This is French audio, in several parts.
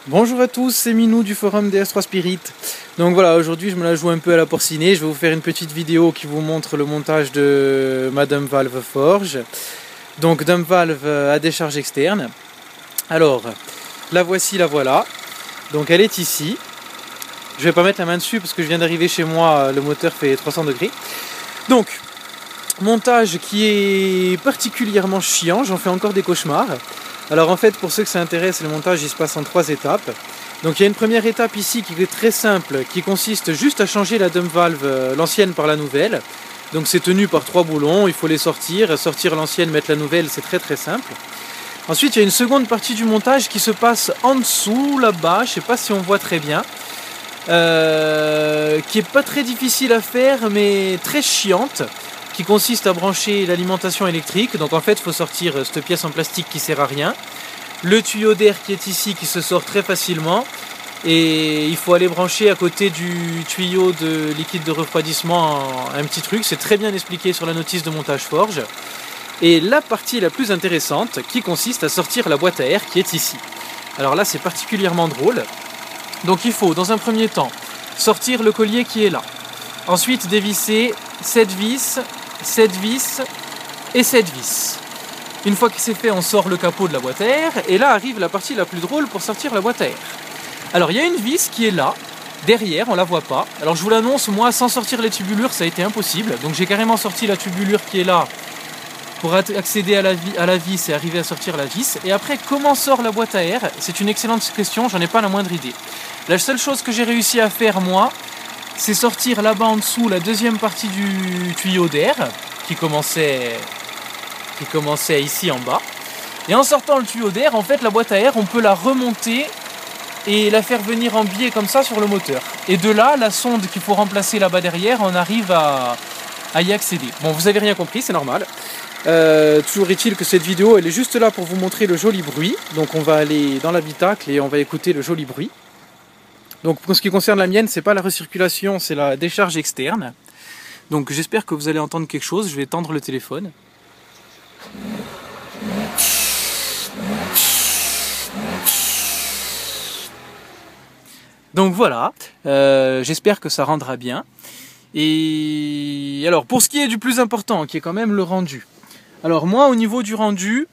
Bonjour à tous, c'est Minou du forum DS3 Spirit. Donc voilà, aujourd'hui je me la joue un peu à la porcinée. Je vais vous faire une petite vidéo qui vous montre le montage de ma Dump Valve Forge. Donc Dump Valve à décharge externe. Alors, la voici, la voilà. Donc elle est ici. Je vais pas mettre la main dessus parce que je viens d'arriver chez moi, le moteur fait 300 degrés. Donc, montage qui est particulièrement chiant, j'en fais encore des cauchemars. Alors en fait, pour ceux que ça intéresse, le montage il se passe en 3 étapes. Donc il y a une première étape ici qui est très simple, qui consiste juste à changer la dump valve, l'ancienne par la nouvelle. Donc c'est tenu par 3 boulons, il faut les sortir l'ancienne, mettre la nouvelle, c'est très simple. Ensuite il y a une seconde partie du montage qui se passe en dessous, là-bas, je ne sais pas si on voit très bien. Qui est pas très difficile à faire mais très chiante, qui consiste à brancher l'alimentation électrique. Donc en fait il faut sortir cette pièce en plastique qui sert à rien, le tuyau d'air qui est ici qui se sort très facilement, et il faut aller brancher à côté du tuyau de liquide de refroidissement un petit truc, c'est très bien expliqué sur la notice de montage Forge. Et la partie la plus intéressante qui consiste à sortir la boîte à air qui est ici. Alors là c'est particulièrement drôle. Donc il faut dans un premier temps sortir le collier qui est là. Ensuite dévisser 7 vis, 7 vis et 7 vis. Une fois que c'est fait, on sort le capot de la boîte à air. Et là arrive la partie la plus drôle pour sortir la boîte à air. Alors il y a une vis qui est là, derrière, on la voit pas. Alors je vous l'annonce, moi sans sortir les tubulures ça a été impossible. Donc j'ai carrément sorti la tubulure qui est là pour accéder à la vis et arriver à sortir la vis. Et après, comment sort la boîte à air? C'est une excellente question, j'en ai pas la moindre idée. La seule chose que j'ai réussi à faire moi, c'est sortir là-bas en dessous la deuxième partie du tuyau d'air qui commençait ici en bas. Et en sortant le tuyau d'air, en fait la boîte à air, on peut la remonter et la faire venir en biais comme ça sur le moteur. Et de là, la sonde qu'il faut remplacer là-bas derrière, on arrive à y accéder. Bon, vous avez rien compris, c'est normal. Toujours est-il que cette vidéo elle est juste là pour vous montrer le joli bruit. Donc on va aller dans l'habitacle et on va écouter le joli bruit. Donc pour ce qui concerne la mienne, c'est pas la recirculation, c'est la décharge externe. Donc j'espère que vous allez entendre quelque chose. Je vais tendre le téléphone. Donc voilà, j'espère que ça rendra bien. Et alors pour ce qui est du plus important, qui est quand même le rendu. Alors moi au niveau du rendu,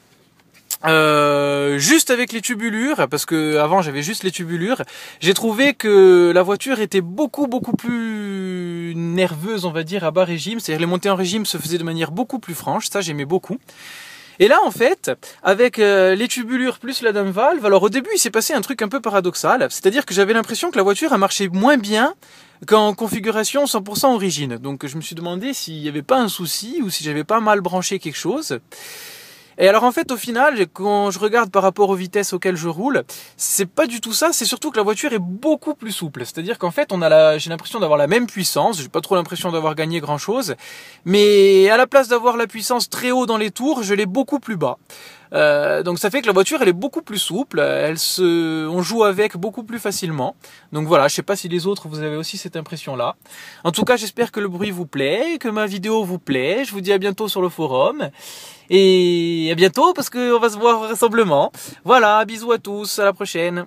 juste avec les tubulures, parce que avant j'avais juste les tubulures, j'ai trouvé que la voiture était beaucoup plus nerveuse, on va dire, à bas régime. C'est-à-dire les montées en régime se faisaient de manière beaucoup plus franche, ça j'aimais beaucoup. Et là en fait, avec les tubulures plus la dump valve, alors au début il s'est passé un truc un peu paradoxal, c'est-à-dire que j'avais l'impression que la voiture a marché moins bien qu'en configuration 100% origine. Donc je me suis demandé s'il n'y avait pas un souci ou si j'avais pas mal branché quelque chose. Et alors en fait au final, quand je regarde par rapport aux vitesses auxquelles je roule, c'est pas du tout ça, c'est surtout que la voiture est beaucoup plus souple. C'est-à-dire qu'en fait j'ai l'impression d'avoir la même puissance, j'ai pas trop l'impression d'avoir gagné grand chose, mais à la place d'avoir la puissance très haut dans les tours, je l'ai beaucoup plus bas. Donc ça fait que la voiture elle est beaucoup plus souple, on joue avec beaucoup plus facilement. Donc voilà, je sais pas si les autres vous avez aussi cette impression là. En tout cas j'espère que le bruit vous plaît, que ma vidéo vous plaît. Je vous dis à bientôt sur le forum. Et à bientôt parce qu'on va se voir vraisemblablement. Voilà, bisous à tous, à la prochaine.